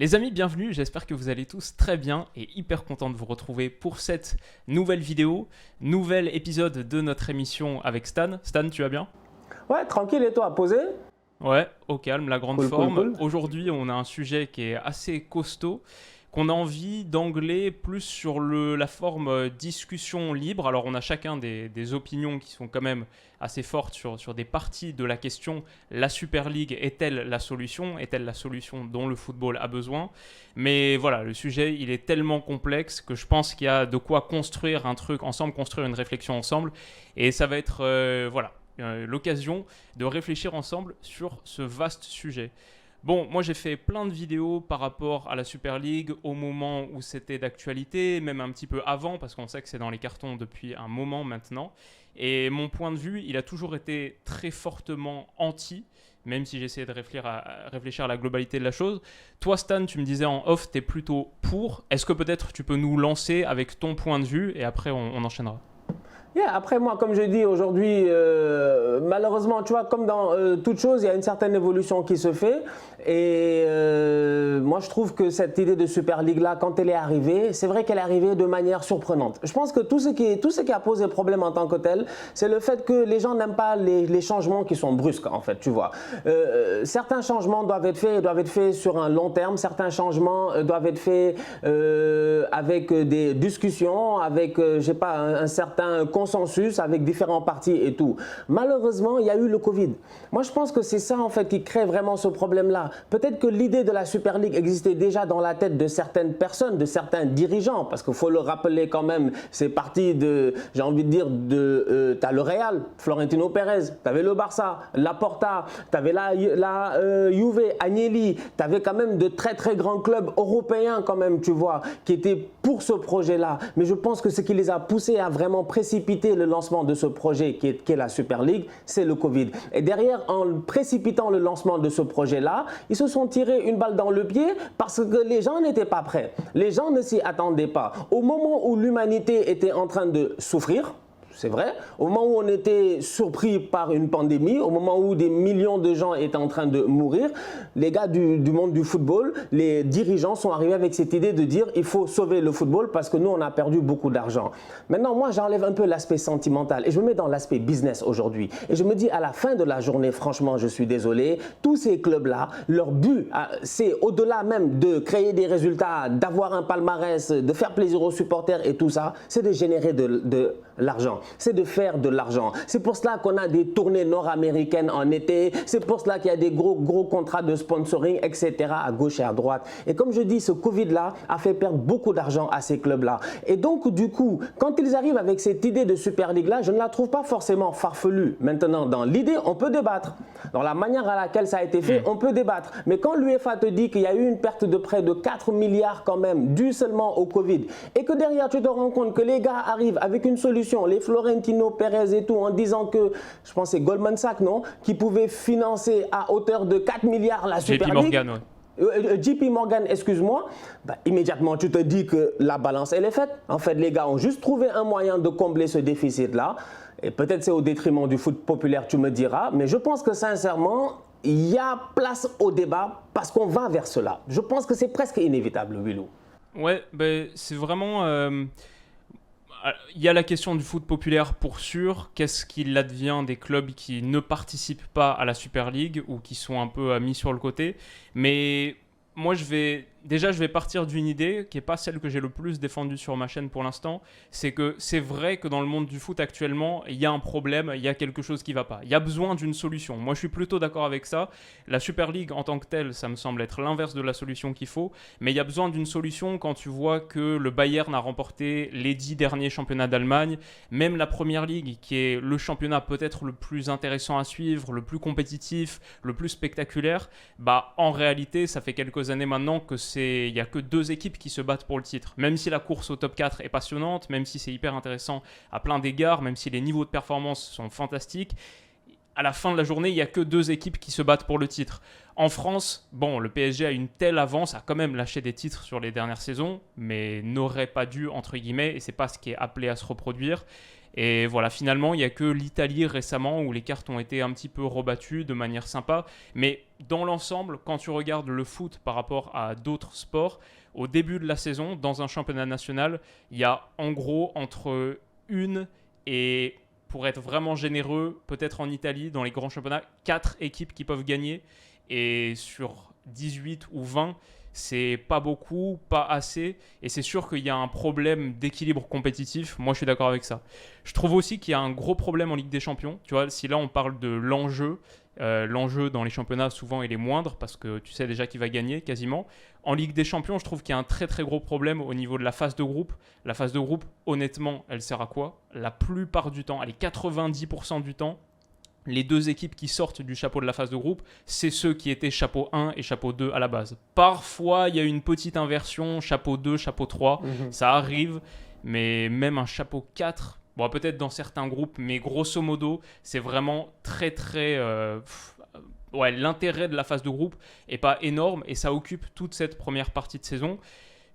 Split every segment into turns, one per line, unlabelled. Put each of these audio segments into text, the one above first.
Les amis, bienvenue, j'espère que vous allez tous très bien et hyper content de vous retrouver pour cette nouvelle vidéo, nouvel épisode de notre émission avec Stan. Stan, tu vas bien?
Ouais, tranquille et toi, posé?
Ouais, au calme, la grande
Cool, cool,
forme.
cool.
Aujourd'hui, on a un sujet qui est assez costaud, qu'on a envie d'angler plus sur la forme discussion libre. Alors, on a chacun des opinions qui sont quand même assez fortes sur des parties de la question. La Super League est-elle la solution? Est-elle la solution dont le football a besoin? Mais voilà, le sujet, il est tellement complexe que je pense qu'il y a de quoi construire un truc ensemble, construire une réflexion ensemble. Et ça va être, l'occasion de réfléchir ensemble sur ce vaste sujet. Bon, moi j'ai fait plein de vidéos par rapport à la Super League au moment où c'était d'actualité, même un petit peu avant, parce qu'on sait que c'est dans les cartons depuis un moment maintenant. Et mon point de vue, il a toujours été très fortement anti, même si j'essayais de réfléchir à la globalité de la chose. Toi, Stan, tu me disais en off, t'es plutôt pour. Est-ce que peut-être tu peux nous lancer avec ton point de vue et après on enchaînera?
Yeah, après moi, comme je dis aujourd'hui, malheureusement, tu vois, comme dans toute chose, il y a une certaine évolution qui se fait. Et moi, je trouve que cette idée de Super League là, quand elle est arrivée, c'est vrai qu'elle est arrivée de manière surprenante. Je pense que tout ce qui a posé problème en tant que tel, c'est le fait que les gens n'aiment pas les changements qui sont brusques, en fait, tu vois. Certains changements doivent être faits sur un long terme. Certains changements doivent être faits avec des discussions, avec, je sais pas, un certain consensus avec différents partis et tout. Malheureusement, il y a eu le Covid. Moi, je pense que c'est ça en fait qui crée vraiment ce problème-là. Peut-être que l'idée de la Super League existait déjà dans la tête de certaines personnes, de certains dirigeants, parce qu'il faut le rappeler quand même, c'est parti de, j'ai envie de dire, t'as le Real, Florentino Pérez, t'avais le Barça, Laporta, t'avais la Juve, Agnelli, t'avais quand même de très très grands clubs européens quand même, tu vois, qui étaient pour ce projet-là. Mais je pense que ce qui les a poussés à vraiment précipiter le lancement de ce projet qui est la Super League, c'est le Covid. Et derrière, en précipitant le lancement de ce projet-là, ils se sont tirés une balle dans le pied parce que les gens n'étaient pas prêts. Les gens ne s'y attendaient pas. Au moment où l'humanité était en train de souffrir, c'est vrai, au moment où on était surpris par une pandémie, au moment où des millions de gens étaient en train de mourir, les gars du monde du football, les dirigeants sont arrivés avec cette idée de dire il faut sauver le football parce que nous on a perdu beaucoup d'argent. Maintenant moi j'enlève un peu l'aspect sentimental et je me mets dans l'aspect business aujourd'hui et je me dis à la fin de la journée, franchement je suis désolé, tous ces clubs-là, leur but c'est au-delà même de créer des résultats, d'avoir un palmarès, de faire plaisir aux supporters et tout ça, c'est de générer de l'argent. C'est de faire de l'argent. C'est pour cela qu'on a des tournées nord-américaines en été. C'est pour cela qu'il y a des gros contrats de sponsoring, etc. à gauche et à droite. Et comme je dis, ce Covid-là a fait perdre beaucoup d'argent à ces clubs-là. Et donc, du coup, quand ils arrivent avec cette idée de Super League-là, je ne la trouve pas forcément farfelue. Maintenant, dans l'idée, on peut débattre. Dans la manière à laquelle ça a été fait, on peut débattre. Mais quand l'UEFA te dit qu'il y a eu une perte de près de 4 milliards quand même, due seulement au Covid, et que derrière, tu te rends compte que les gars arrivent avec une solution, les Florentino Pérez et tout, en disant que, je pense que c'est Goldman Sachs, non, qui pouvait financer à hauteur de 4 milliards la Super
JP
League.
Morgan, ouais.
JP Morgan, excuse-moi, immédiatement tu te dis que la balance elle est faite. En fait, les gars ont juste trouvé un moyen de combler ce déficit-là. Et peut-être c'est au détriment du foot populaire, tu me diras. Mais je pense que sincèrement, il y a place au débat parce qu'on va vers cela. Je pense que c'est presque inévitable, Willou.
Ouais, ben, c'est vraiment... il y a la question du foot populaire pour sûr. Qu'est-ce qu'il advient des clubs qui ne participent pas à la Super League ou qui sont un peu mis sur le côté? Mais moi, je vais partir d'une idée qui n'est pas celle que j'ai le plus défendue sur ma chaîne pour l'instant. C'est que c'est vrai que dans le monde du foot actuellement, il y a un problème, il y a quelque chose qui ne va pas. Il y a besoin d'une solution. Moi, je suis plutôt d'accord avec ça. La Super League en tant que telle, ça me semble être l'inverse de la solution qu'il faut. Mais il y a besoin d'une solution quand tu vois que le Bayern a remporté les 10 derniers championnats d'Allemagne. Même la Première Ligue, qui est le championnat peut-être le plus intéressant à suivre, le plus compétitif, le plus spectaculaire, bah, en réalité, ça fait quelques années maintenant que il n'y a que 2 équipes qui se battent pour le titre. Même si la course au top 4 est passionnante, même si c'est hyper intéressant à plein d'égards, même si les niveaux de performance sont fantastiques, à la fin de la journée, il n'y a que 2 équipes qui se battent pour le titre. En France, bon, le PSG a une telle avance, a quand même lâché des titres sur les dernières saisons, mais n'aurait pas dû, entre guillemets, et c'est pas ce qui est appelé à se reproduire. Et voilà, finalement, il n'y a que l'Italie récemment où les cartes ont été un petit peu rebattues de manière sympa. Mais dans l'ensemble, quand tu regardes le foot par rapport à d'autres sports, au début de la saison, dans un championnat national, il y a en gros entre une et, pour être vraiment généreux, peut-être en Italie, dans les grands championnats, 4 équipes qui peuvent gagner. Et sur 18 ou 20, c'est pas beaucoup, pas assez, et c'est sûr qu'il y a un problème d'équilibre compétitif. Moi, je suis d'accord avec ça. Je trouve aussi qu'il y a un gros problème en Ligue des Champions. Tu vois, si là on parle de l'enjeu dans les championnats, souvent il est moindre parce que tu sais déjà qui va gagner quasiment. En Ligue des Champions, je trouve qu'il y a un très très gros problème au niveau de la phase de groupe. La phase de groupe, honnêtement, elle sert à quoi? La plupart du temps, allez, 90% du temps, les 2 équipes qui sortent du chapeau de la phase de groupe, c'est ceux qui étaient chapeau 1 et chapeau 2 à la base. Parfois, il y a une petite inversion, chapeau 2, chapeau 3, ça arrive, mais même un chapeau 4, bon, peut-être dans certains groupes, mais grosso modo, c'est vraiment très très... ouais, l'intérêt de la phase de groupe n'est pas énorme et ça occupe toute cette première partie de saison.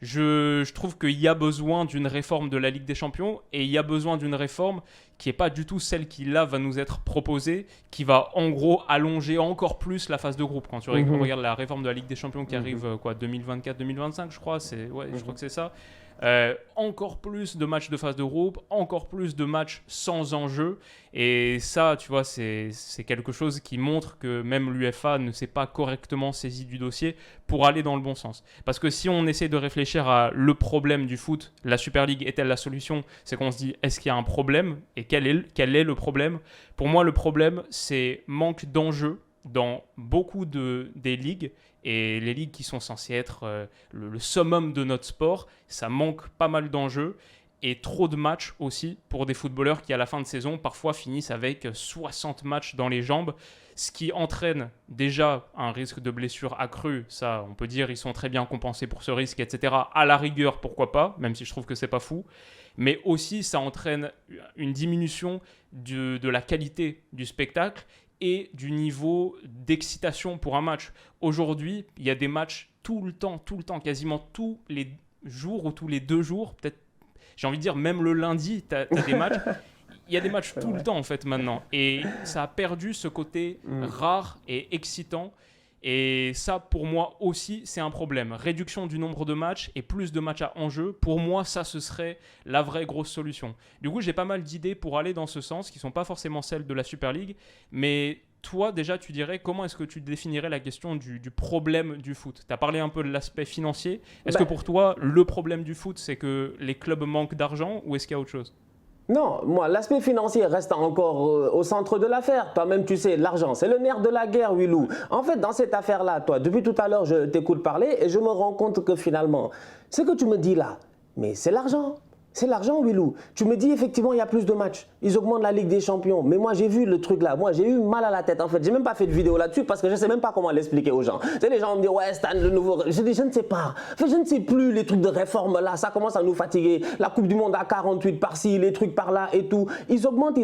Je trouve qu'il y a besoin d'une réforme de la Ligue des Champions et il y a besoin d'une réforme qui n'est pas du tout celle qui là va nous être proposée, qui va en gros allonger encore plus la phase de groupe. Quand tu regardes la réforme de la Ligue des Champions qui arrive 2024-2025 je crois, je crois que c'est ça. Encore plus de matchs de phase de groupe, encore plus de matchs sans enjeu. Et ça, tu vois, c'est quelque chose qui montre que même l'UEFA ne s'est pas correctement saisi du dossier pour aller dans le bon sens. Parce que si on essaie de réfléchir à le problème du foot, la Super League est-elle la solution? C'est qu'on se dit, est-ce qu'il y a un problème? Et quel est le problème? Pour moi, le problème, c'est manque d'enjeu dans beaucoup des ligues. Et les ligues qui sont censées être le summum de notre sport, ça manque pas mal d'enjeux et trop de matchs aussi pour des footballeurs qui à la fin de saison parfois finissent avec 60 matchs dans les jambes, ce qui entraîne déjà un risque de blessure accru. Ça, on peut dire ils sont très bien compensés pour ce risque, etc. À la rigueur, pourquoi pas, même si je trouve que c'est pas fou. Mais aussi, ça entraîne une diminution de la qualité du spectacle et du niveau d'excitation pour un match. Aujourd'hui, il y a des matchs tout le temps, quasiment tous les jours ou tous les 2 jours, peut-être, j'ai envie de dire même le lundi, tu as des matchs. Il y a des matchs tout le temps en fait maintenant. Et ça a perdu ce côté rare et excitant. Et ça, pour moi aussi, c'est un problème. Réduction du nombre de matchs et plus de matchs à enjeu. Pour moi, ça, ce serait la vraie grosse solution. Du coup, j'ai pas mal d'idées pour aller dans ce sens, qui ne sont pas forcément celles de la Super League. Mais toi, déjà, tu dirais, comment est-ce que tu définirais la question du problème du foot? Tu as parlé un peu de l'aspect financier. Est-ce que pour toi, le problème du foot, c'est que les clubs manquent d'argent ou est-ce qu'il y a autre chose?
Non, moi, l'aspect financier reste encore au centre de l'affaire. Toi-même, tu sais, l'argent, c'est le nerf de la guerre, Willou. En fait, dans cette affaire-là, toi, depuis tout à l'heure, je t'écoute parler et je me rends compte que finalement, ce que tu me dis là, mais c'est l'argent. C'est l'argent, Willou. Tu me dis effectivement, il y a plus de matchs. Ils augmentent la Ligue des Champions. Mais moi, j'ai vu le truc là. Moi, j'ai eu mal à la tête. En fait, j'ai même pas fait de vidéo là-dessus parce que je sais même pas comment l'expliquer aux gens. Tu sais, les gens me disent, ouais, Stan, le nouveau. Je dis, je ne sais pas. En fait, je ne sais plus les trucs de réforme là. Ça commence à nous fatiguer. La Coupe du Monde à 48 par-ci, les trucs par-là et tout. Ils augmentent.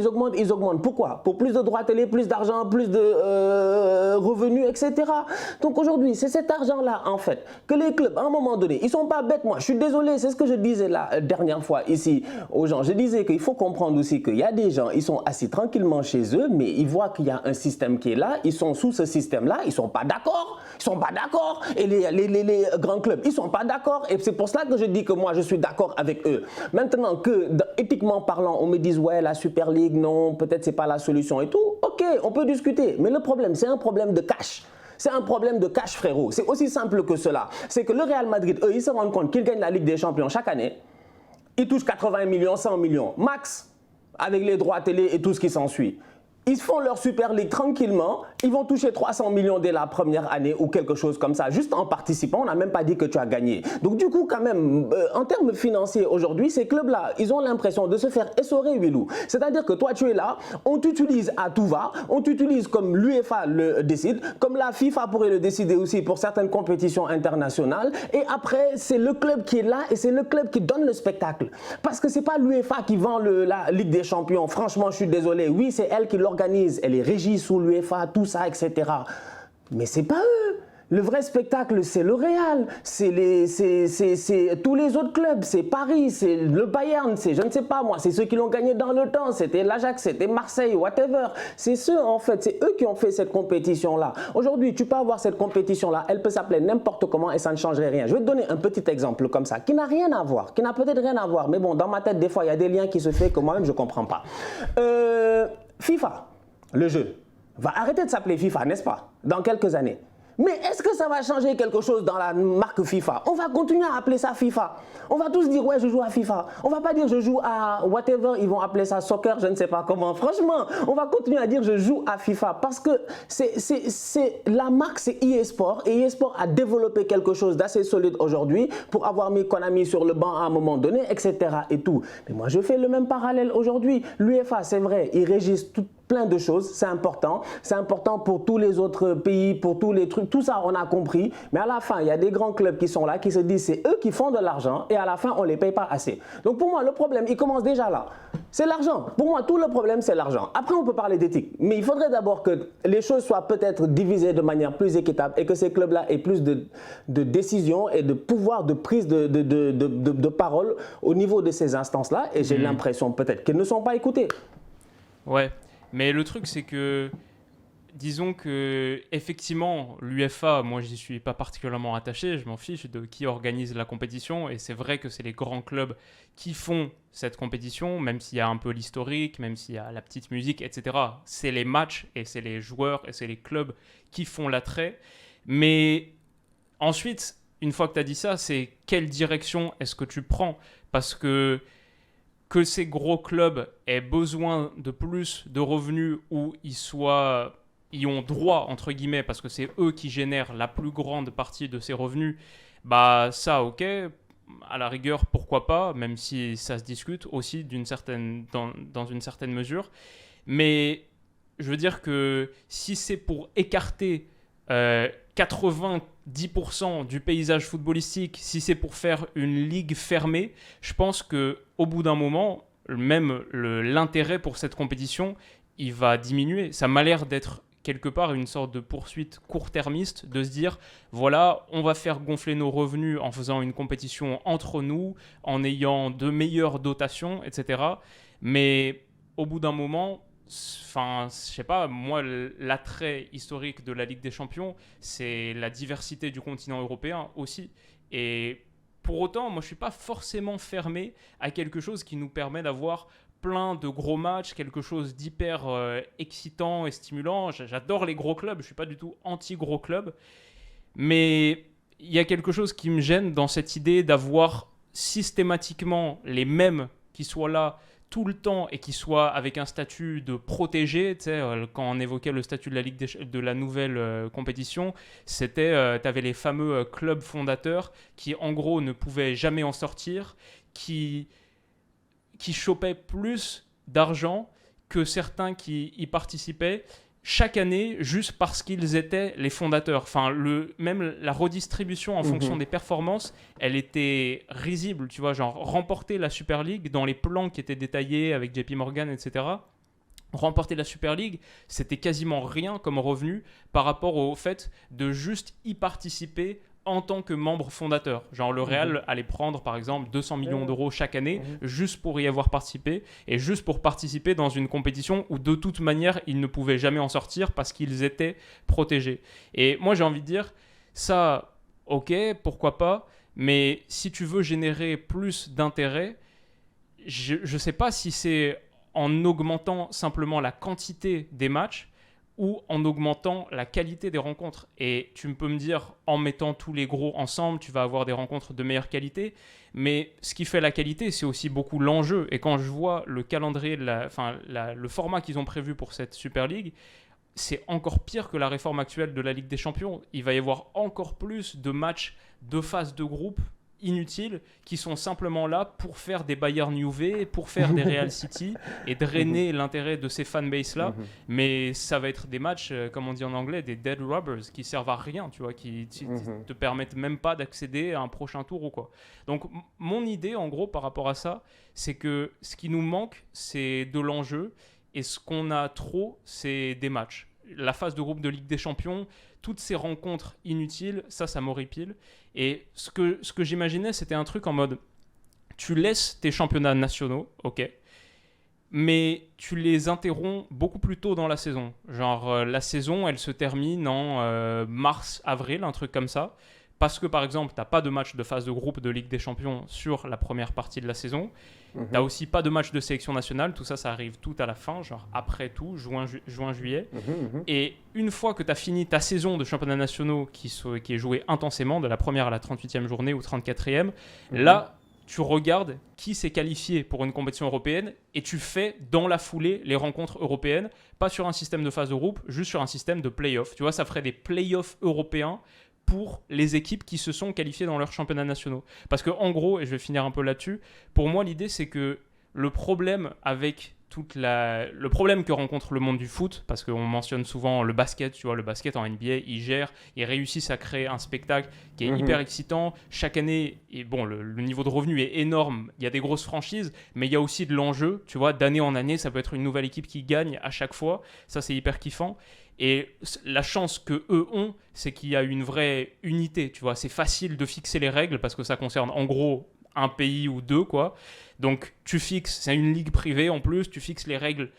Pourquoi? Pour plus de droits télé, plus d'argent, plus de revenus, etc. Donc aujourd'hui, c'est cet argent-là, en fait, que les clubs, à un moment donné, ils sont pas bêtes, moi. Je suis désolé, c'est ce que je disais la dernière fois ici aux gens. Je disais qu'il faut comprendre aussi qu'il y a des gens, ils sont assis tranquillement chez eux, mais ils voient qu'il y a un système qui est là, ils sont sous ce système-là, ils sont pas d'accord. Et les grands clubs, ils sont pas d'accord. Et c'est pour cela que je dis que moi, je suis d'accord avec eux. Maintenant que, éthiquement parlant, on me dise, ouais, la Super League, non, peut-être c'est pas la solution et tout, ok, on peut discuter. Mais le problème, c'est un problème de cash. C'est un problème de cash, frérot. C'est aussi simple que cela. C'est que le Real Madrid, eux, ils se rendent compte qu'ils gagnent la Ligue des Champions chaque année. Ils touchent 80 millions, 100 millions, max, avec les droits télé et tout ce qui s'ensuit. Ils font leur Super League tranquillement, ils vont toucher 300 millions dès la première année ou quelque chose comme ça, juste en participant, on n'a même pas dit que tu as gagné. Donc du coup, quand même, en termes financiers aujourd'hui, ces clubs-là, ils ont l'impression de se faire essorer, Willou. C'est-à-dire que toi, tu es là, on t'utilise à tout va, on t'utilise comme l'UEFA le décide, comme la FIFA pourrait le décider aussi pour certaines compétitions internationales, et après, c'est le club qui est là et c'est le club qui donne le spectacle. Parce que c'est pas l'UEFA qui vend la Ligue des Champions, franchement, je suis désolé, oui, c'est elle qui l'organise, elle est régie sous l'UEFA, tout ça, etc. Mais c'est pas eux. Le vrai spectacle, c'est le Real, c'est tous les autres clubs, c'est Paris, c'est le Bayern, c'est je ne sais pas moi, c'est ceux qui l'ont gagné dans le temps, c'était l'Ajax, c'était Marseille, whatever. C'est ceux en fait, c'est eux qui ont fait cette compétition-là. Aujourd'hui, tu peux avoir cette compétition-là, elle peut s'appeler n'importe comment et ça ne changerait rien. Je vais te donner un petit exemple comme ça, qui n'a rien à voir, qui n'a peut-être rien à voir, mais bon, dans ma tête, des fois, il y a des liens qui se font que moi-même, je ne comprends pas. FIFA, le jeu, va arrêter de s'appeler FIFA, n'est-ce pas, dans quelques années. Mais est-ce que ça va changer quelque chose dans la marque FIFA? On va continuer à appeler ça FIFA. On va tous dire, ouais, je joue à FIFA. On va pas dire, je joue à whatever, ils vont appeler ça soccer, je ne sais pas comment. Franchement, on va continuer à dire, je joue à FIFA. Parce que la marque, c'est EA Sport. Et EA Sport a développé quelque chose d'assez solide aujourd'hui pour avoir mis Konami sur le banc à un moment donné, etc. et tout. Mais moi, je fais le même parallèle aujourd'hui. L'UEFA, c'est vrai, ils régissent plein de choses, c'est important. C'est important pour tous les autres pays, pour tous les trucs. Tout ça, on a compris. Mais à la fin, il y a des grands clubs qui sont là, qui se disent c'est eux qui font de l'argent et à la fin, on ne les paye pas assez. Donc pour moi, le problème, il commence déjà là. C'est l'argent. Pour moi, tout le problème, c'est l'argent. Après, on peut parler d'éthique. Mais il faudrait d'abord que les choses soient peut-être divisées de manière plus équitable et que ces clubs-là aient plus de décision et de pouvoir de prise de parole au niveau de ces instances-là. Et j'ai l'impression peut-être qu'ils ne sont pas écoutés.
Ouais. Mais le truc, c'est que, disons que, effectivement, l'UEFA, moi, j'y suis pas particulièrement attaché, je m'en fiche de qui organise la compétition, et c'est vrai que c'est les grands clubs qui font cette compétition, même s'il y a un peu l'historique, même s'il y a la petite musique, etc. C'est les matchs, et c'est les joueurs, et c'est les clubs qui font l'attrait. Mais ensuite, une fois que tu as dit ça, c'est quelle direction est-ce que tu prends? Parce que ces gros clubs aient besoin de plus de revenus où ils ont droit, entre guillemets, parce que c'est eux qui génèrent la plus grande partie de ces revenus, bah ça, ok, à la rigueur, pourquoi pas, même si ça se discute aussi dans une certaine mesure. Mais je veux dire que si c'est pour écarter 90% du paysage footballistique, si c'est pour faire une ligue fermée, je pense qu'au bout d'un moment, même l'intérêt pour cette compétition, il va diminuer. Ça m'a l'air d'être quelque part une sorte de poursuite court-termiste, de se dire, voilà, on va faire gonfler nos revenus en faisant une compétition entre nous, en ayant de meilleures dotations, etc. Mais au bout d'un moment, enfin, je sais pas, moi, l'attrait historique de la Ligue des Champions, c'est la diversité du continent européen aussi. Et pour autant, moi, je suis pas forcément fermé à quelque chose qui nous permet d'avoir plein de gros matchs, quelque chose d'hyper excitant et stimulant. J'adore les gros clubs, je suis pas du tout anti-gros clubs. Mais il y a quelque chose qui me gêne dans cette idée d'avoir systématiquement les mêmes qui soient là tout le temps et qui soit avec un statut de protégé. Tu sais, quand on évoquait le statut de la Ligue de la nouvelle compétition, c'était, tu avais les fameux clubs fondateurs qui en gros ne pouvaient jamais en sortir, qui chopaient plus d'argent que certains qui y participaient chaque année juste parce qu'ils étaient les fondateurs. Enfin, même la redistribution en fonction des performances, elle était risible, tu vois, genre remporter la Super League dans les plans qui étaient détaillés avec JP Morgan, etc. Remporter la Super League, c'était quasiment rien comme revenu par rapport au fait de juste y participer en tant que membre fondateur. Genre le Real allait prendre par exemple 200 millions d'euros chaque année juste pour y avoir participé et juste pour participer dans une compétition où de toute manière ils ne pouvaient jamais en sortir parce qu'ils étaient protégés. Et moi j'ai envie de dire ça, ok, pourquoi pas, mais si tu veux générer plus d'intérêt, je ne sais pas si c'est en augmentant simplement la quantité des matchs ou en augmentant la qualité des rencontres. Et tu peux me dire, en mettant tous les gros ensemble, tu vas avoir des rencontres de meilleure qualité. Mais ce qui fait la qualité, c'est aussi beaucoup l'enjeu. Et quand je vois le calendrier, le format qu'ils ont prévu pour cette Super League, c'est encore pire que la réforme actuelle de la Ligue des Champions. Il va y avoir encore plus de matchs de phase de groupe inutiles qui sont simplement là pour faire des Bayern Juve, pour faire des Real City et drainer l'intérêt de ces fanbases-là. Mais ça va être des matchs, comme on dit en anglais, des dead rubbers qui servent à rien, tu vois, qui te permettent même pas d'accéder à un prochain tour ou quoi. Donc, mon idée, en gros, par rapport à ça, c'est que ce qui nous manque, c'est de l'enjeu et ce qu'on a trop, c'est des matchs. La phase de groupe de Ligue des Champions, toutes ces rencontres inutiles, ça m'horripile. Et ce que j'imaginais, c'était un truc en mode, tu laisses tes championnats nationaux, ok, mais tu les interromps beaucoup plus tôt dans la saison. Genre, la saison, elle se termine en mars, avril, un truc comme ça. Parce que, par exemple, tu n'as pas de match de phase de groupe de Ligue des Champions sur la première partie de la saison. Tu n'as aussi pas de match de sélection nationale. Tout ça, ça arrive tout à la fin, genre après tout, juin, juillet. Et une fois que tu as fini ta saison de championnats nationaux qui est jouée intensément, de la première à la 38e journée ou 34e, là, tu regardes qui s'est qualifié pour une compétition européenne et tu fais dans la foulée les rencontres européennes, pas sur un système de phase de groupe, juste sur un système de play-off. Tu vois, ça ferait des play-offs européens pour les équipes qui se sont qualifiées dans leurs championnats nationaux. Parce que en gros, et je vais finir un peu là-dessus, pour moi l'idée c'est que le problème avec le problème que rencontre le monde du foot, parce qu'on mentionne souvent le basket, tu vois, le basket en NBA, ils réussissent à créer un spectacle qui est hyper excitant. Chaque année, et bon, le niveau de revenu est énorme, il y a des grosses franchises, mais il y a aussi de l'enjeu, tu vois, d'année en année, ça peut être une nouvelle équipe qui gagne à chaque fois, ça c'est hyper kiffant. Et la chance qu'eux ont, c'est qu'il y a une vraie unité, tu vois, c'est facile de fixer les règles parce que ça concerne en gros un pays ou deux, quoi. Donc tu fixes, c'est une ligue privée en plus, tu fixes les règles,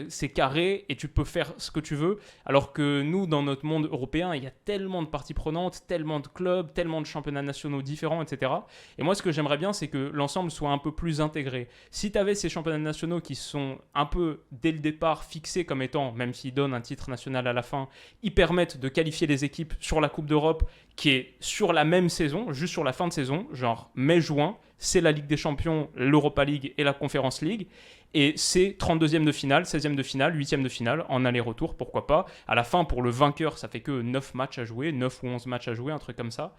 c'est carré et tu peux faire ce que tu veux. Alors que nous, dans notre monde européen, il y a tellement de parties prenantes, tellement de clubs, tellement de championnats nationaux différents, etc. Et moi, ce que j'aimerais bien, c'est que l'ensemble soit un peu plus intégré. Si tu avais ces championnats nationaux qui sont un peu, dès le départ, fixés comme étant, même s'ils donnent un titre national à la fin, ils permettent de qualifier les équipes sur la Coupe d'Europe qui est sur la même saison, juste sur la fin de saison, genre mai-juin, c'est la Ligue des Champions, l'Europa League et la Conference League. Et c'est 32e de finale, 16e de finale, 8e de finale, en aller-retour, pourquoi pas. À la fin, pour le vainqueur, ça fait que 9 matchs à jouer, 9 ou 11 matchs à jouer, un truc comme ça.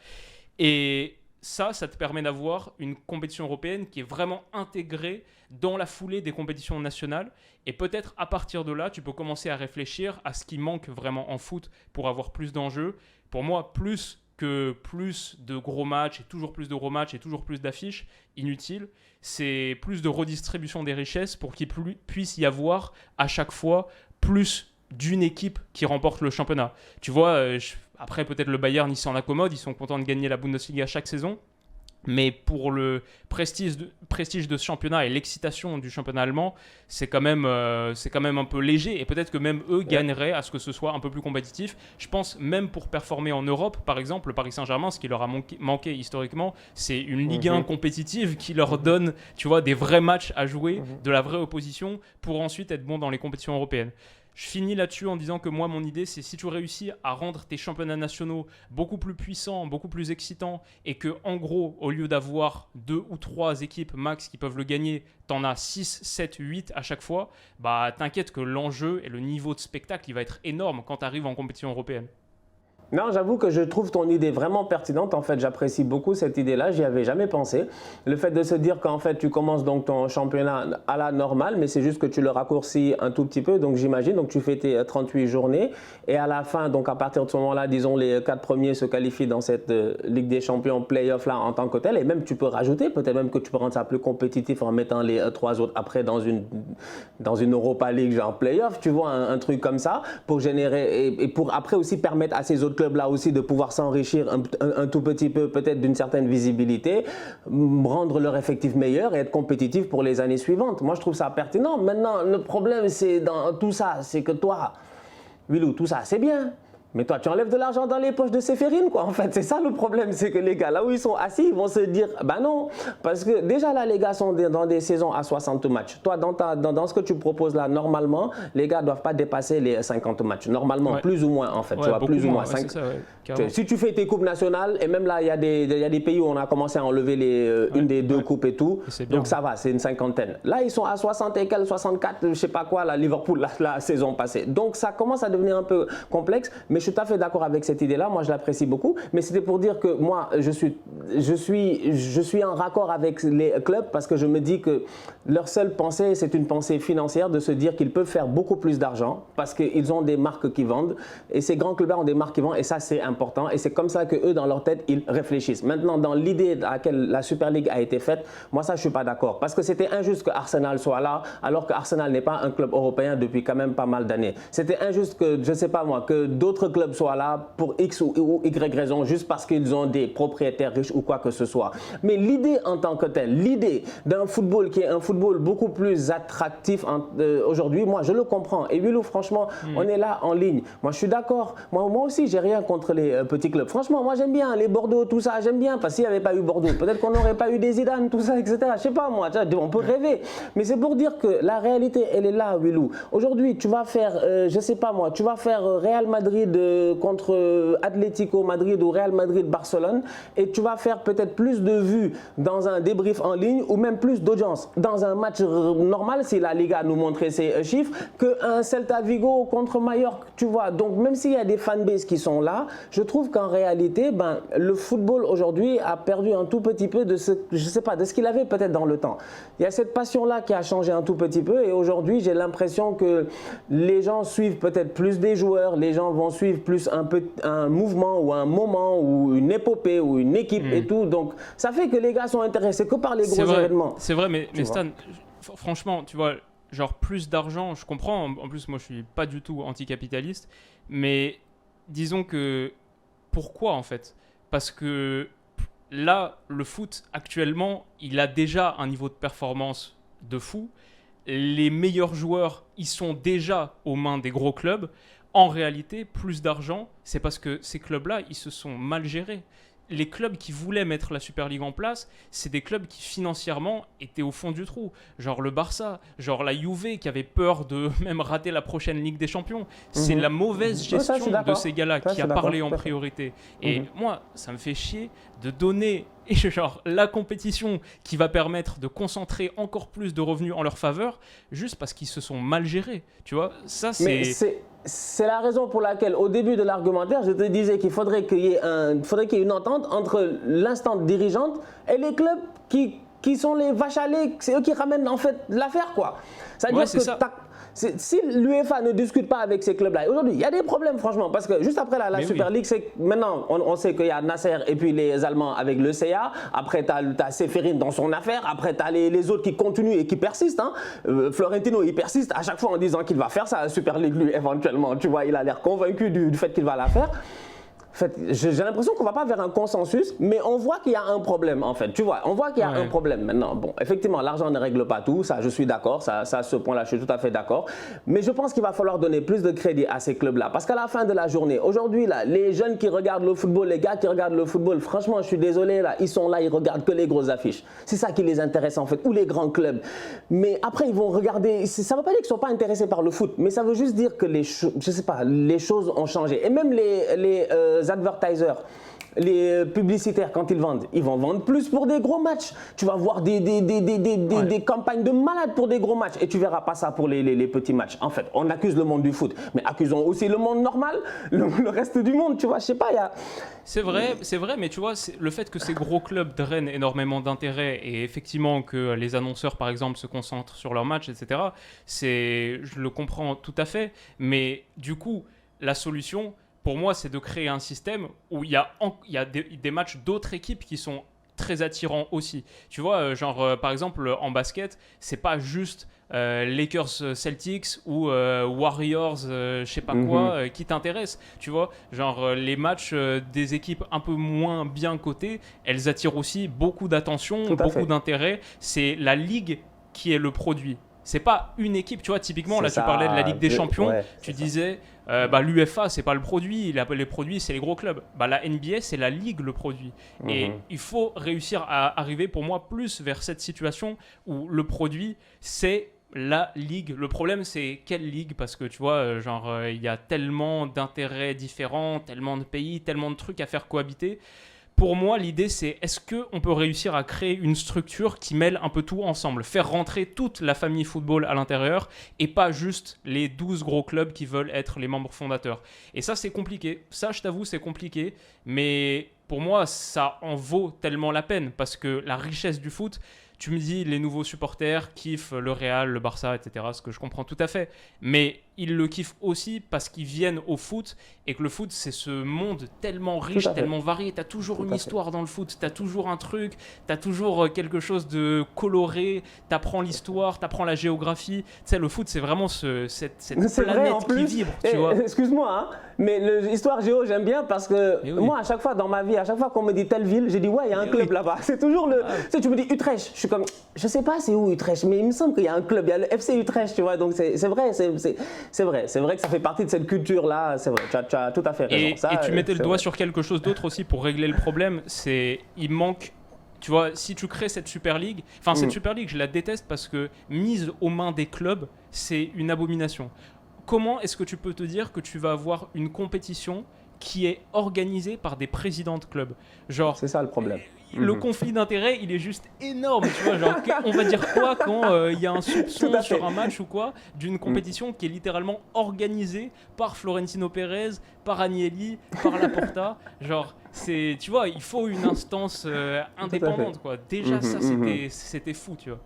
Et ça te permet d'avoir une compétition européenne qui est vraiment intégrée dans la foulée des compétitions nationales. Et peut-être à partir de là, tu peux commencer à réfléchir à ce qui manque vraiment en foot pour avoir plus d'enjeux. Pour moi, plus de gros matchs et toujours plus de gros matchs et toujours plus d'affiches inutiles, c'est plus de redistribution des richesses pour qu'il puisse y avoir à chaque fois plus d'une équipe qui remporte le championnat. Tu vois, après peut-être le Bayern ils s'en accommodent, ils sont contents de gagner la Bundesliga chaque saison. Mais pour le prestige de ce championnat et l'excitation du championnat allemand, c'est quand même un peu léger. Et peut-être que même eux gagneraient à ce que ce soit un peu plus compétitif. Je pense même pour performer en Europe, par exemple, le Paris Saint-Germain, ce qui leur a manqué historiquement, c'est une Ligue 1 compétitive qui leur donne, tu vois, des vrais matchs à jouer, de la vraie opposition, pour ensuite être bon dans les compétitions européennes. Je finis là-dessus en disant que moi, mon idée, c'est si tu réussis à rendre tes championnats nationaux beaucoup plus puissants, beaucoup plus excitants, et que, en gros, au lieu d'avoir 2 ou 3 équipes max qui peuvent le gagner, t'en as 6, 7, 8 à chaque fois, bah t'inquiète que l'enjeu et le niveau de spectacle, il va être énorme quand tu arrives en compétition européenne.
Non, j'avoue que je trouve ton idée vraiment pertinente. En fait, j'apprécie beaucoup cette idée-là. J'y avais jamais pensé. Le fait de se dire qu'en fait, tu commences donc ton championnat à la normale, mais c'est juste que tu le raccourcis un tout petit peu. Donc, j'imagine, donc tu fais tes 38 journées et à la fin, donc à partir de ce moment-là, disons les 4 premiers se qualifient dans cette Ligue des Champions play-off là en tant que tel. Et même tu peux rajouter, peut-être même que tu peux rendre ça plus compétitif en mettant les 3 autres après dans une Europa League genre play-off. Tu vois, un truc comme ça pour générer et pour après aussi permettre à ces autres clubs là aussi de pouvoir s'enrichir un tout petit peu peut-être d'une certaine visibilité, rendre leur effectif meilleur et être compétitif pour les années suivantes. Moi je trouve ça pertinent. Maintenant le problème c'est dans tout ça, c'est que toi, Willou, tout ça c'est bien. Mais toi, tu enlèves de l'argent dans les poches de Séphérine, quoi. En fait, c'est ça le problème, c'est que les gars, là où ils sont assis, ils vont se dire, bah non, parce que déjà là, les gars sont dans des saisons à 60 matchs. Toi, dans ce que tu proposes là, normalement, les gars ne doivent pas dépasser les 50 matchs. Normalement, plus ou moins, en fait, tu vois, plus ou moins. Si tu fais tes coupes nationales, et même là, il y a des pays où on a commencé à enlever une des 2 coupes et tout, donc ça va, c'est une cinquantaine. Là, ils sont à 60 et quelques, 64, je sais pas quoi, là, Liverpool, la saison passée. Donc ça commence à devenir un peu complexe, mais je suis tout à fait d'accord avec cette idée-là, moi je l'apprécie beaucoup, mais c'était pour dire que moi je suis je suis en raccord avec les clubs parce que je me dis que leur seule pensée, c'est une pensée financière de se dire qu'ils peuvent faire beaucoup plus d'argent parce qu'ils ont des marques qui vendent et ces grands clubs-là ont des marques qui vendent et ça c'est important et c'est comme ça que eux dans leur tête ils réfléchissent. Maintenant dans l'idée à laquelle la Super League a été faite, moi ça je suis pas d'accord parce que c'était injuste que Arsenal soit là alors que Arsenal n'est pas un club européen depuis quand même pas mal d'années. C'était injuste que, je sais pas moi, que d'autres clubs soient là pour X ou Y raison juste parce qu'ils ont des propriétaires riches ou quoi que ce soit. Mais l'idée en tant que telle, l'idée d'un football qui est un football beaucoup plus attractif aujourd'hui, moi je le comprends. Et Wilou, franchement, on est là en ligne. Moi je suis d'accord. Moi aussi, j'ai rien contre les petits clubs. Franchement, moi j'aime bien les Bordeaux, tout ça, j'aime bien. Parce qu'il n'y avait pas eu Bordeaux, peut-être qu'on n'aurait pas eu des Zidane, tout ça, etc. Je sais pas moi, on peut rêver. Mais c'est pour dire que la réalité, elle est là, Wilou. Aujourd'hui, tu vas faire, je sais pas moi, tu vas faire Real Madrid contre Atlético Madrid ou Real Madrid-Barcelone et tu vas faire peut-être plus de vues dans un débrief en ligne ou même plus d'audience dans un match normal si la Liga nous montrait ses chiffres qu'un Celta Vigo contre Mallorca, tu vois. Donc même s'il y a des fanbases qui sont là, je trouve qu'en réalité, le football aujourd'hui a perdu un tout petit peu de ce, je sais pas, de ce qu'il avait peut-être dans le temps. Il y a cette passion-là qui a changé un tout petit peu et aujourd'hui j'ai l'impression que les gens suivent peut-être plus des joueurs, les gens vont suivre plus un mouvement ou un moment ou une épopée ou une équipe et tout. Donc ça fait que les gars sont intéressés que par les gros événements.
C'est vrai, mais Stan, franchement, tu vois, genre plus d'argent, je comprends. En plus, moi, je suis pas du tout anticapitaliste, mais disons que pourquoi en fait? Parce que là, le foot actuellement, il a déjà un niveau de performance de fou. Les meilleurs joueurs, ils sont déjà aux mains des gros clubs. En réalité, plus d'argent, c'est parce que ces clubs-là, ils se sont mal gérés. Les clubs qui voulaient mettre la Super League en place, c'est des clubs qui financièrement étaient au fond du trou. Genre le Barça, genre la Juve qui avait peur de même rater la prochaine Ligue des Champions. C'est la mauvaise gestion de ces gars-là qui a parlé en priorité. Et moi, ça me fait chier de donner genre la compétition qui va permettre de concentrer encore plus de revenus en leur faveur juste parce qu'ils se sont mal gérés. Tu vois, ça c'est...
C'est la raison pour laquelle, au début de l'argumentaire, je te disais qu'il faudrait qu'il y ait une entente entre l'instance dirigeante et les clubs qui sont les vaches à lait. C'est eux qui ramènent en fait l'affaire, quoi. C'est-à-dire que si l'UEFA ne discute pas avec ces clubs-là, aujourd'hui, il y a des problèmes, franchement, parce que juste après la Super League, maintenant, on sait qu'il y a Nasser et puis les Allemands avec le CA. Après, tu as Seferin dans son affaire. Après, tu as les autres qui continuent et qui persistent. Florentino, il persiste à chaque fois en disant qu'il va faire ça, la Super League, lui, éventuellement. Tu vois, il a l'air convaincu du fait qu'il va la faire. En fait, j'ai l'impression qu'on ne va pas vers un consensus, mais on voit qu'il y a un problème, en fait. Tu vois, on voit qu'il y a un problème maintenant. Bon, effectivement, l'argent ne règle pas tout, ça, je suis d'accord, ça, à ce point-là, je suis tout à fait d'accord. Mais je pense qu'il va falloir donner plus de crédit à ces clubs-là, parce qu'à la fin de la journée, aujourd'hui, là, les jeunes qui regardent le football, les gars qui regardent le football, franchement, je suis désolé, là, ils sont là, ils regardent que les grosses affiches. C'est ça qui les intéresse, en fait, ou les grands clubs. Mais après, ils vont regarder, ça ne veut pas dire qu'ils ne sont pas intéressés par le foot, mais ça veut juste dire que je sais pas, les choses ont changé. Et même les advertisers, les publicitaires, quand ils vont vendre plus pour des gros matchs. Tu vas voir des campagnes de malades pour des gros matchs et tu verras pas ça pour les petits matchs. En fait, on accuse le monde du foot, mais accusons aussi le monde normal, le reste du monde, tu vois, je sais pas, il y a...
C'est vrai, mais tu vois, le fait que ces gros clubs drainent énormément d'intérêt et effectivement que les annonceurs, par exemple, se concentrent sur leurs matchs, etc., je le comprends tout à fait, mais du coup, la solution... Pour moi, c'est de créer un système où il y a des matchs d'autres équipes qui sont très attirants aussi. Tu vois, par exemple, en basket, c'est pas juste Lakers Celtics ou Warriors je sais pas quoi qui t'intéressent. Tu vois, les matchs des équipes un peu moins bien cotées, elles attirent aussi beaucoup d'attention, beaucoup d'intérêt. C'est la ligue qui est le produit. C'est pas une équipe, tu vois, typiquement, là tu parlais de la Ligue des Champions, tu disais, l'UEFA c'est pas le produit, les produits c'est les gros clubs. La NBA c'est la Ligue le produit. Et il faut réussir à arriver pour moi plus vers cette situation où le produit c'est la ligue. Le problème c'est quelle ligue, parce que tu vois, il y a tellement d'intérêts différents, tellement de pays, tellement de trucs à faire cohabiter. Pour moi, l'idée, c'est est-ce qu'on peut réussir à créer une structure qui mêle un peu tout ensemble, faire rentrer toute la famille football à l'intérieur et pas juste les 12 gros clubs qui veulent être les membres fondateurs. Et ça, c'est compliqué. Ça, je t'avoue, c'est compliqué. Mais pour moi, ça en vaut tellement la peine parce que la richesse du foot, tu me dis, les nouveaux supporters kiffent le Real, le Barça, etc., ce que je comprends tout à fait. Mais ils le kiffent aussi parce qu'ils viennent au foot et que le foot, c'est ce monde tellement riche, tellement varié. Tu as toujours une histoire dans le foot, tu as toujours un truc, tu as toujours quelque chose de coloré, tu apprends l'histoire, tu apprends la géographie. Tu sais, le foot, c'est vraiment cette planète qui vibre, tu vois.
Excuse-moi, hein, mais l'histoire géo, j'aime bien parce que moi, à chaque fois dans ma vie, à chaque fois qu'on me dit telle ville, j'ai dit ouais, il y a un club là-bas. C'est toujours le... Tu sais, tu me dis Utrecht, je suis comme, je sais pas c'est où Utrecht, mais il me semble qu'il y a un club, il y a le FC Utrecht, tu vois, donc c'est vrai, c'est vrai que ça fait partie de cette culture-là, c'est vrai, tu as tout à fait raison.
Et tu mettais le doigt sur quelque chose d'autre aussi pour régler le problème, c'est il manque, tu vois, si tu crées cette Super League, enfin cette Super League, je la déteste parce que mise aux mains des clubs, c'est une abomination. Comment est-ce que tu peux te dire que tu vas avoir une compétition qui est organisée par des présidents de clubs? Genre,
c'est ça le problème.
Le conflit d'intérêts, il est juste énorme, tu vois, genre, on va dire quoi quand il y a un soupçon sur un match ou quoi, d'une compétition qui est littéralement organisée par Florentino Pérez, par Agnelli, par Laporta, genre, c'est, tu vois, il faut une instance indépendante, quoi. Déjà, ça, c'était fou, tu vois.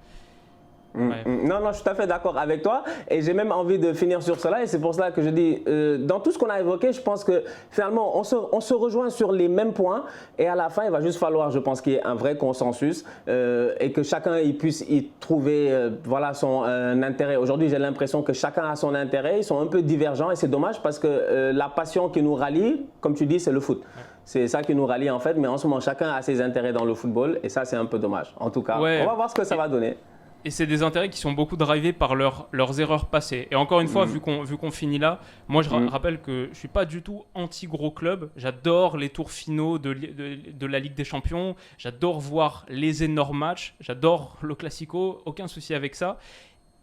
Ouais. Non, je suis tout à fait d'accord avec toi et j'ai même envie de finir sur cela et c'est pour cela que je dis, dans tout ce qu'on a évoqué, je pense que finalement on se rejoint sur les mêmes points et à la fin il va juste falloir, je pense, qu'il y ait un vrai consensus et que chacun il puisse y trouver voilà, son intérêt. Aujourd'hui j'ai l'impression que chacun a son intérêt, ils sont un peu divergents et c'est dommage parce que la passion qui nous rallie, comme tu dis, c'est le foot. C'est ça qui nous rallie en fait, mais en ce moment chacun a ses intérêts dans le football et ça c'est un peu dommage. En tout cas, on va voir ce que ça va donner.
Et c'est des intérêts qui sont beaucoup drivés par leurs erreurs passées. Et encore une fois, vu qu'on finit là, moi je rappelle que je ne suis pas du tout anti-gros club. J'adore les tours finaux de la Ligue des Champions. J'adore voir les énormes matchs. J'adore le Classico. Aucun souci avec ça.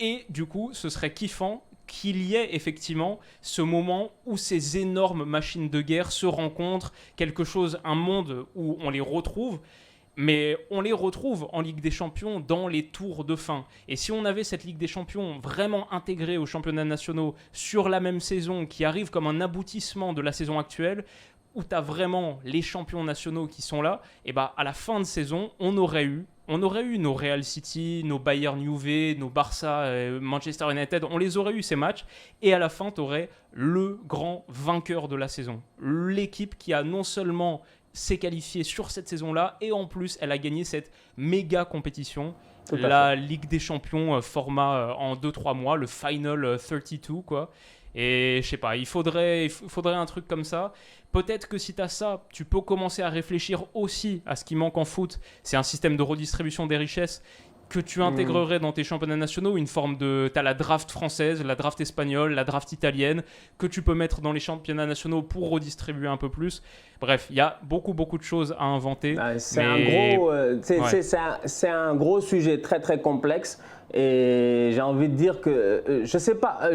Et du coup, ce serait kiffant qu'il y ait effectivement ce moment où ces énormes machines de guerre se rencontrent. Un monde où on les retrouve. Mais on les retrouve en Ligue des Champions dans les tours de fin. Et si on avait cette Ligue des Champions vraiment intégrée aux championnats nationaux sur la même saison, qui arrive comme un aboutissement de la saison actuelle, où tu as vraiment les champions nationaux qui sont là, et bah à la fin de saison, on aurait eu nos Real City, nos Bayern Juve, nos Barça, Manchester United, on les aurait eu ces matchs. Et à la fin, tu aurais le grand vainqueur de la saison. L'équipe qui a non seulement s'est qualifiée sur cette saison-là et en plus elle a gagné cette méga compétition, la Ligue des Champions format en 2-3 mois, le Final 32 quoi. Et je sais pas, il faudrait un truc comme ça. Peut-être que si tu as ça, tu peux commencer à réfléchir aussi à ce qui manque en foot, c'est un système de redistribution des richesses que tu intégrerais dans tes championnats nationaux, une forme de... Tu as la draft française, la draft espagnole, la draft italienne, que tu peux mettre dans les championnats nationaux pour redistribuer un peu plus. Bref, il y a beaucoup de choses à inventer.
C'est un gros sujet très très complexe et j'ai envie de dire que je sais pas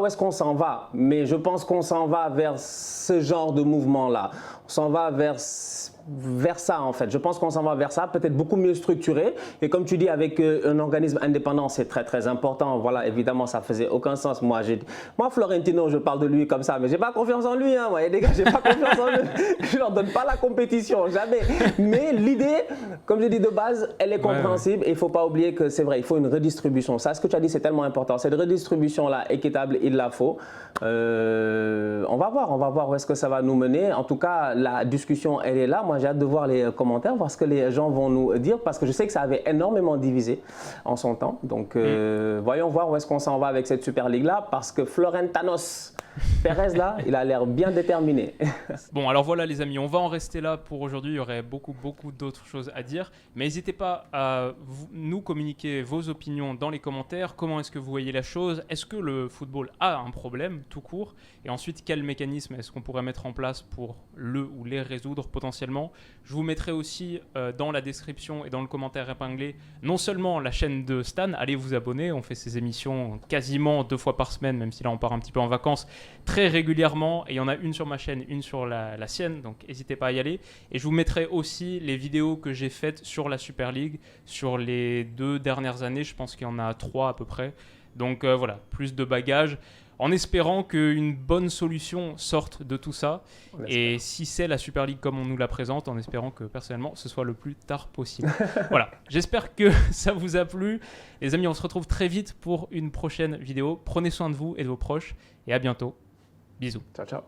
où est-ce qu'on s'en va, mais je pense qu'on s'en va vers ce genre de mouvement-là. On s'en va vers ça en fait. Je pense qu'on s'en va vers ça, peut-être beaucoup mieux structuré. Et comme tu dis, avec un organisme indépendant, c'est très très important. Voilà, évidemment, ça faisait aucun sens. Moi, Florentino, je parle de lui comme ça, mais j'ai pas confiance en lui. Hein, moi, les gars, j'ai pas confiance en lui. Je leur donne pas la compétition, jamais. Mais l'idée, comme je dis de base, elle est compréhensible. Et il faut pas oublier que c'est vrai, il faut une redistribution. Ça, ce que tu as dit, c'est tellement important. Cette redistribution-là, équitable, il la faut. On va voir où est-ce que ça va nous mener. En tout cas, la discussion, elle est là. Moi, j'ai hâte de voir les commentaires, voir ce que les gens vont nous dire, parce que je sais que ça avait énormément divisé en son temps. Donc, voyons voir où est-ce qu'on s'en va avec cette Super League-là, parce que Florentanos Pérez, là, il a l'air bien déterminé.
Bon, alors voilà les amis, on va en rester là pour aujourd'hui. Il y aurait beaucoup d'autres choses à dire. Mais n'hésitez pas à nous communiquer vos opinions dans les commentaires. Comment est-ce que vous voyez la chose? Est-ce que le football a un problème tout court? Et ensuite, quel mécanisme est-ce qu'on pourrait mettre en place pour le ou les résoudre potentiellement? Je vous mettrai aussi dans la description et dans le commentaire épinglé non seulement la chaîne de Stan, allez vous abonner. On fait ces émissions quasiment 2 fois par semaine, même si là on part un petit peu en vacances, très régulièrement, et il y en a une sur ma chaîne, une sur la sienne, donc n'hésitez pas à y aller. Et je vous mettrai aussi les vidéos que j'ai faites sur la Super League sur les 2 dernières années. Je pense qu'il y en a 3 à peu près, donc voilà, plus de bagages. en espérant qu'une bonne solution sorte de tout ça.
On
Et si c'est la Super League comme on nous la présente, en espérant que personnellement ce soit le plus tard possible. Voilà, j'espère que ça vous a plu. Les amis, on se retrouve très vite pour une prochaine vidéo. Prenez soin de vous et de vos proches et à bientôt. Bisous.
Ciao, ciao.